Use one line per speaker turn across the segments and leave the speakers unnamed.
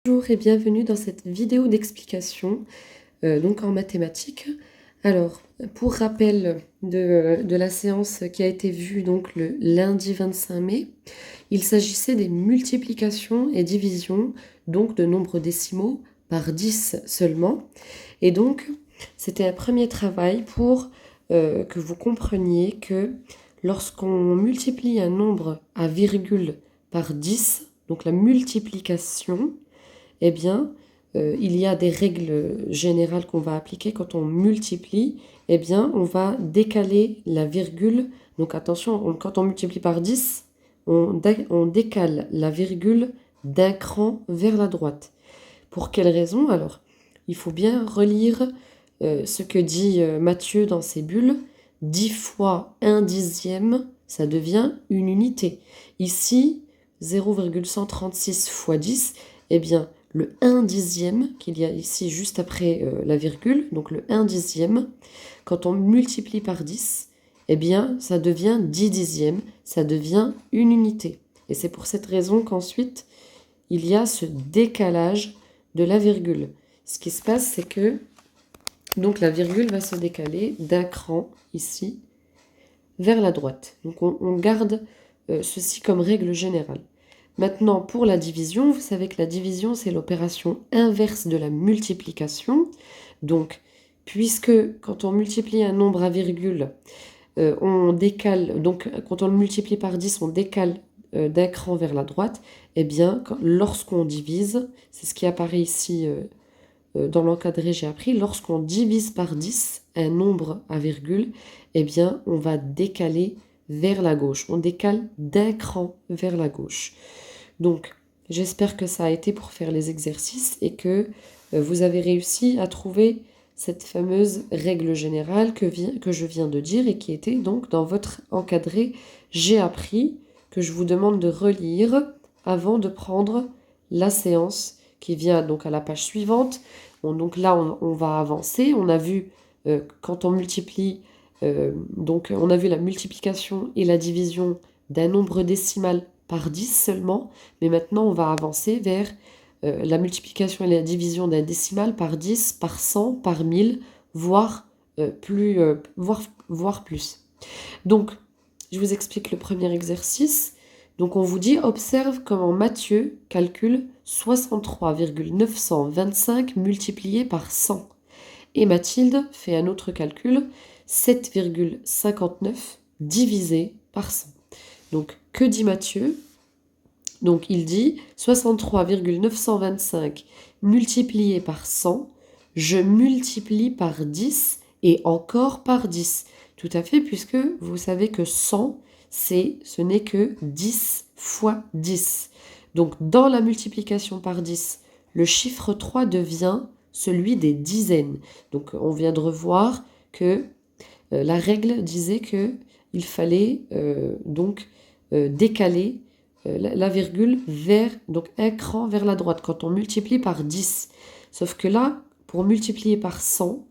Bonjour et bienvenue dans cette vidéo d'explication donc en mathématiques. Alors, pour rappel de la séance qui a été vue donc le lundi 25 mai, il s'agissait des multiplications et divisions donc de nombres décimaux par 10 seulement. Et donc, c'était un premier travail pour que vous compreniez que lorsqu'on multiplie un nombre à virgule par 10, donc la multiplication, eh bien, il y a des règles générales qu'on va appliquer quand on multiplie. Eh bien, on va décaler la virgule. Donc attention, quand on multiplie par 10, on décale la virgule d'un cran vers la droite. Pour quelle raison? Alors, il faut bien relire ce que dit Matthieu dans ses bulles. 10 fois 1 dixième, ça devient une unité. Ici, 0,136 fois 10, eh bien, le 1 dixième qu'il y a ici juste après la virgule, donc le 1 dixième, quand on multiplie par 10, eh bien, ça devient 10 dixièmes, ça devient une unité. Et c'est pour cette raison qu'ensuite, il y a ce décalage de la virgule. Ce qui se passe, c'est que donc la virgule va se décaler d'un cran ici vers la droite. Donc on garde ceci comme règle générale. Maintenant, pour la division, vous savez que la division, c'est l'opération inverse de la multiplication. Donc, puisque quand on multiplie un nombre à virgule, on décale, donc quand on le multiplie par 10, on décale d'un cran vers la droite, eh bien, lorsqu'on divise, c'est ce qui apparaît ici dans l'encadré, j'ai appris, lorsqu'on divise par 10 un nombre à virgule, eh bien, on va décaler vers la gauche. On décale d'un cran vers la gauche. Donc, j'espère que ça a été pour faire les exercices et que vous avez réussi à trouver cette fameuse règle générale que je viens de dire et qui était donc dans votre encadré. J'ai appris que je vous demande de relire avant de prendre la séance qui vient donc à la page suivante. Donc là, on va avancer. On a vu quand on multiplie, donc on a vu la multiplication et la division d'un nombre décimal par 10 seulement, mais maintenant on va avancer vers la multiplication et la division d'un décimal par 10, par 100, par 1000, voire plus. Donc, je vous explique le premier exercice. Donc, on vous dit, observe comment Matthieu calcule 63,925 multiplié par 100. Et Mathilde fait un autre calcul, 7,59 divisé par 100. Donc, que dit Matthieu? Donc, il dit 63,925 multiplié par 100, je multiplie par 10 et encore par 10. Tout à fait, puisque vous savez que 100, ce n'est que 10 fois 10. Donc, dans la multiplication par 10, le chiffre 3 devient celui des dizaines. Donc, on vient de revoir que la règle disait qu'il fallait décaler la virgule vers donc un cran vers la droite quand on multiplie par 10. Sauf que là, pour multiplier par 100,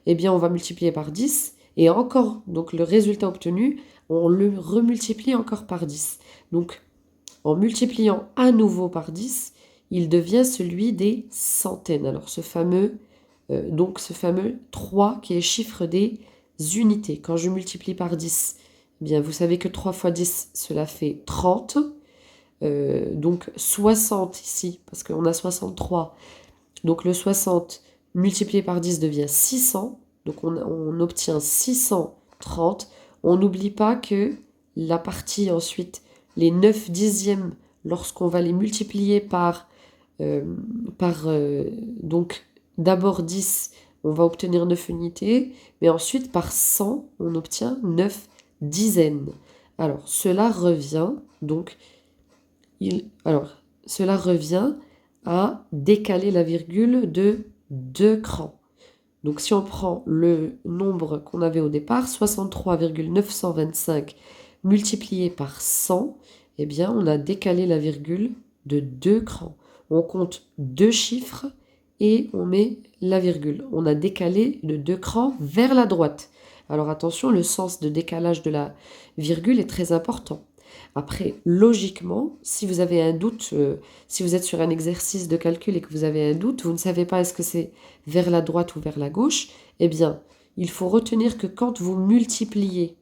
eh bien on va multiplier par 10 et encore, donc le résultat obtenu, on le remultiplie encore par 10. Donc en multipliant à nouveau par 10, il devient celui des centaines. Alors ce fameux 3 qui est chiffre des unités. Quand je multiplie par 10, eh bien vous savez que 3 fois 10, cela fait 30. Donc 60 ici, parce qu'on a 63. Donc le 60 multiplié par 10 devient 600. Donc on obtient 630. On n'oublie pas que la partie ensuite, les 9 dixièmes, lorsqu'on va les multiplier donc d'abord 10, on va obtenir 9 unités, mais ensuite par 100, on obtient 9 dizaines. Alors cela revient donc cela revient à décaler la virgule de 2 crans. Donc si on prend le nombre qu'on avait au départ, 63,925 multiplié par 100, eh bien on a décalé la virgule de 2 crans. On compte deux chiffres et on met la virgule. On a décalé de 2 crans vers la droite. Alors attention, le sens de décalage de la virgule est très important. Après, logiquement, si vous avez un doute, si vous êtes sur un exercice de calcul et que vous avez un doute, vous ne savez pas est-ce que c'est vers la droite ou vers la gauche, eh bien, il faut retenir que quand vous multipliez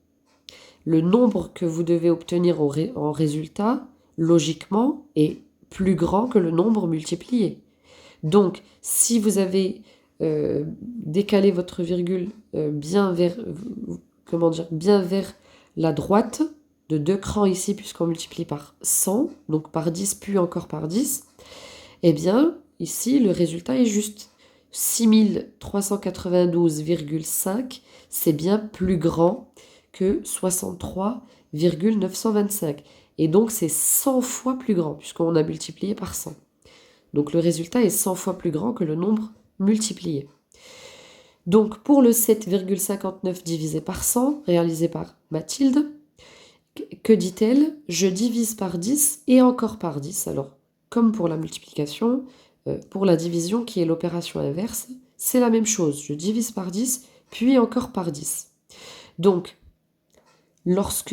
le nombre que vous devez obtenir en résultat, logiquement, est plus grand que le nombre multiplié. Donc, si vous avez décalé votre virgule bien vers la droite, de 2 crans ici, puisqu'on multiplie par 100, donc par 10, puis encore par 10, eh bien, ici, le résultat est juste. 6392,5, c'est bien plus grand que 63,925. Et donc, c'est 100 fois plus grand, puisqu'on a multiplié par 100. Donc, le résultat est 100 fois plus grand que le nombre multiplié. Donc, pour le 7,59 divisé par 100, réalisé par Mathilde, que dit-elle? Je divise par 10 et encore par 10. Alors, comme pour la multiplication, pour la division qui est l'opération inverse, c'est la même chose. Je divise par 10, puis encore par 10. Donc,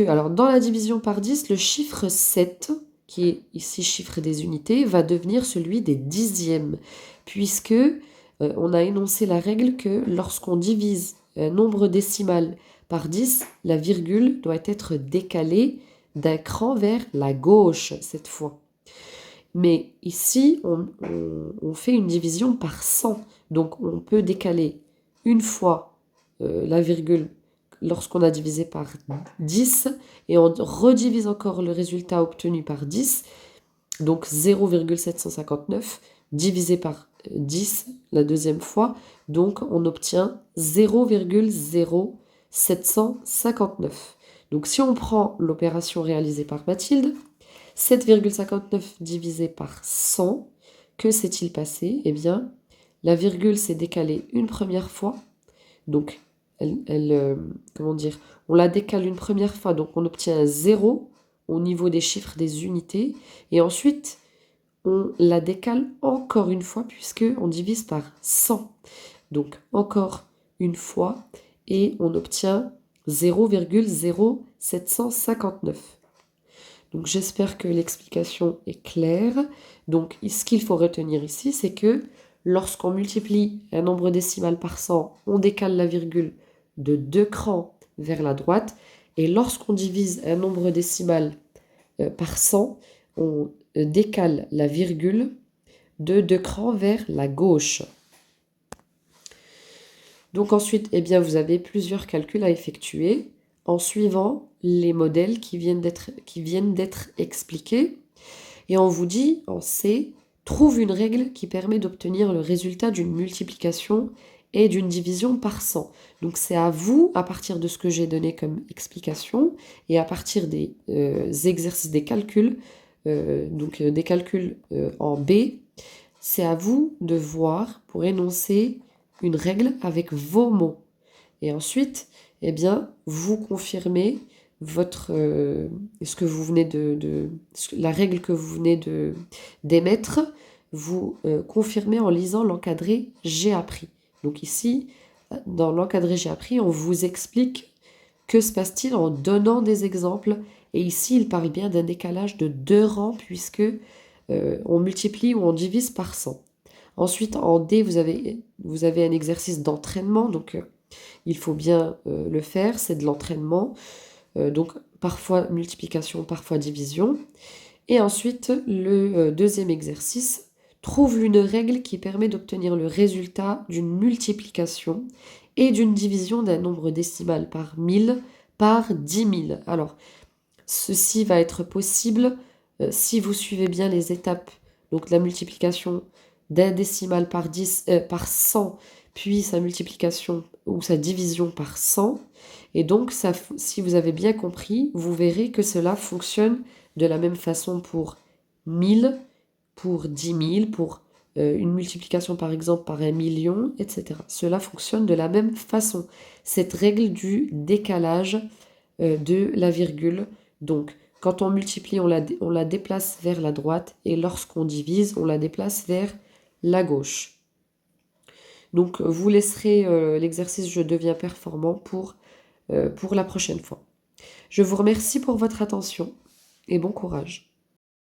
alors dans la division par 10, le chiffre 7, qui est ici chiffre des unités, va devenir celui des dixièmes, puisque on a énoncé la règle que lorsqu'on divise un nombre décimal par 10, la virgule doit être décalée d'un cran vers la gauche cette fois. Mais ici, on fait une division par 100. Donc, on peut décaler une fois la virgule lorsqu'on a divisé par 10 et on redivise encore le résultat obtenu par 10. Donc, 0,759 divisé par 10 la deuxième fois. Donc, on obtient 0,0759. Donc, si on prend l'opération réalisée par Mathilde, 7,59 divisé par 100, que s'est-il passé? Eh bien, la virgule s'est décalée une première fois. Donc, on la décale une première fois, donc on obtient un 0 au niveau des chiffres des unités. Et ensuite, on la décale encore une fois puisqu'on divise par 100. Donc, encore une fois, et on obtient 0,0759. Donc j'espère que l'explication est claire. Donc ce qu'il faut retenir ici, c'est que lorsqu'on multiplie un nombre décimal par 100, on décale la virgule de 2 crans vers la droite. Et lorsqu'on divise un nombre décimal par 100, on décale la virgule de 2 crans vers la gauche. Donc ensuite, eh bien, vous avez plusieurs calculs à effectuer en suivant les modèles qui viennent d'être expliqués. Et on vous dit, en C, trouve une règle qui permet d'obtenir le résultat d'une multiplication et d'une division par 100. Donc c'est à vous, à partir de ce que j'ai donné comme explication, et à partir des exercices, des calculs, des calculs en B, c'est à vous de voir pour énoncer une règle avec vos mots. Et ensuite, eh bien, vous confirmez ce que vous venez la règle que vous venez d'émettre, vous confirmez en lisant l'encadré j'ai appris. Donc ici, dans l'encadré j'ai appris, on vous explique que se passe-t-il en donnant des exemples. Et ici, il parle bien d'un décalage de 2 rangs puisque on multiplie ou on divise par 100. Ensuite, en D, vous avez un exercice d'entraînement, donc il faut bien le faire, c'est de l'entraînement. Donc parfois multiplication, parfois division. Et ensuite, le deuxième exercice, trouve une règle qui permet d'obtenir le résultat d'une multiplication et d'une division d'un nombre décimal par 1000 par 10 000. Alors, ceci va être possible si vous suivez bien les étapes. Donc la multiplication d'un décimal par 100, puis sa multiplication ou sa division par 100. Et donc, si vous avez bien compris, vous verrez que cela fonctionne de la même façon pour 1000, pour 10 000, pour une multiplication par exemple par 1 million, etc. Cela fonctionne de la même façon. Cette règle du décalage de la virgule. Donc, quand on multiplie, on la déplace vers la droite et lorsqu'on divise, on la déplace vers la gauche. Donc, vous laisserez l'exercice Je deviens performant pour la prochaine fois. Je vous remercie pour votre attention. et bon courage.